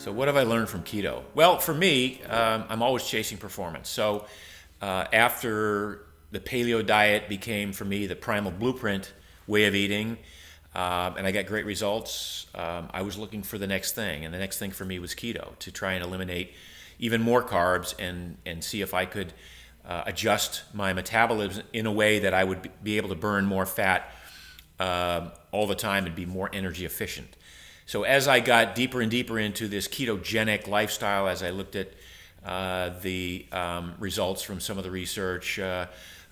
So what have I learned from keto? Well, for me, I'm always chasing performance. So after the paleo diet became for me the primal blueprint way of eating, and I got great results, I was looking for the next thing. And the next thing for me was keto, to try and eliminate even more carbs and see if I could adjust my metabolism in a way that I would be able to burn more fat all the time and be more energy efficient. So as I got deeper and deeper into this ketogenic lifestyle, as I looked at the results from some of the research,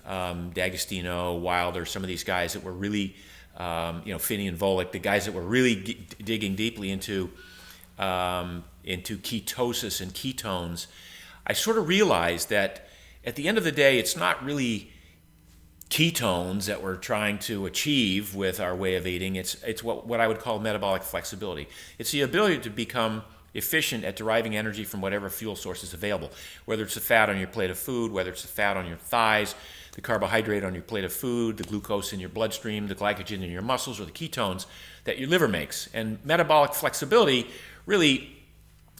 D'Agostino, Wilder, some of these guys that were really, Finney and Volek, the guys that were really digging deeply into ketosis and ketones, I sort of realized that at the end of the day, it's not really ketones that we're trying to achieve with our way of eating. It's what I would call metabolic flexibility. It's the ability to become efficient at deriving energy from whatever fuel source is available, whether it's the fat on your plate of food, whether it's the fat on your thighs, the carbohydrate on your plate of food, the glucose in your bloodstream, the glycogen in your muscles, or the ketones that your liver makes. And metabolic flexibility really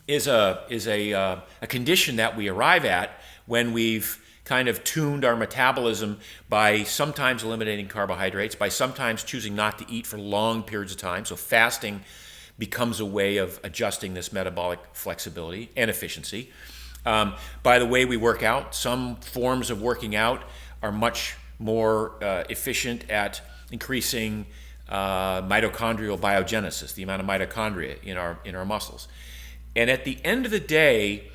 is a condition that we arrive at when we've kind of tuned our metabolism by sometimes eliminating carbohydrates, by sometimes choosing not to eat for long periods of time. So fasting becomes a way of adjusting this metabolic flexibility and efficiency. By the way we work out, some forms of working out are much more efficient at increasing mitochondrial biogenesis, the amount of mitochondria in our muscles. And at the end of the day,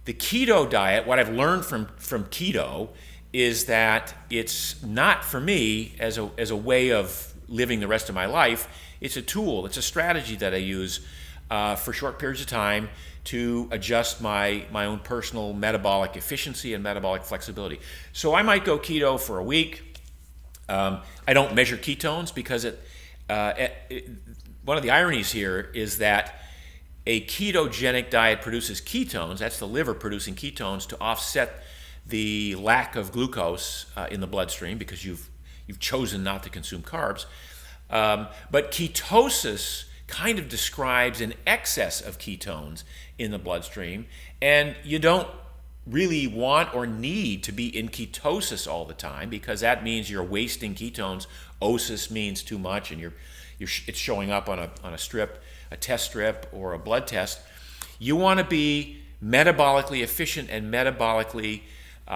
the keto diet, what I've learned from keto is that it's not for me as a way of living the rest of my life. It's a tool, it's a strategy that I use for short periods of time to adjust my own personal metabolic efficiency and metabolic flexibility. So I might go keto for a week. I don't measure ketones because one of the ironies here is that a ketogenic diet produces ketones, that's the liver producing ketones to offset the lack of glucose in the bloodstream because you've chosen not to consume carbs. But ketosis kind of describes an excess of ketones in the bloodstream, and you don't really want or need to be in ketosis all the time because that means you're wasting ketones. Osis means too much, and it's showing up on a strip, a test strip, or a blood test. You want to be metabolically efficient and metabolically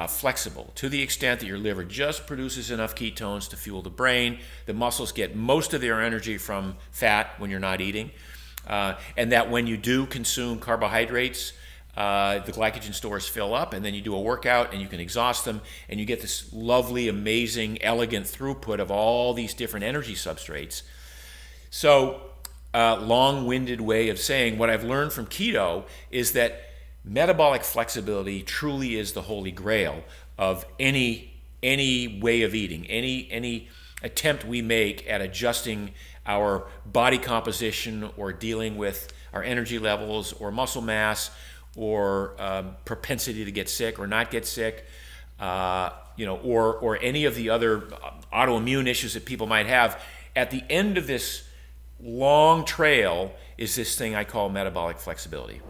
flexible to the extent that your liver just produces enough ketones to fuel the brain. The muscles get most of their energy from fat when you're not eating, and that when you do consume carbohydrates, the glycogen stores fill up, and then you do a workout and you can exhaust them, and you get this lovely, amazing, elegant throughput of all these different energy substrates. So, long-winded way of saying what I've learned from keto is that metabolic flexibility truly is the holy grail of any way of eating, any attempt we make at adjusting our body composition or dealing with our energy levels or muscle mass or propensity to get sick or not get sick, or any of the other autoimmune issues that people might have. At the end of this long trail is this thing I call metabolic flexibility.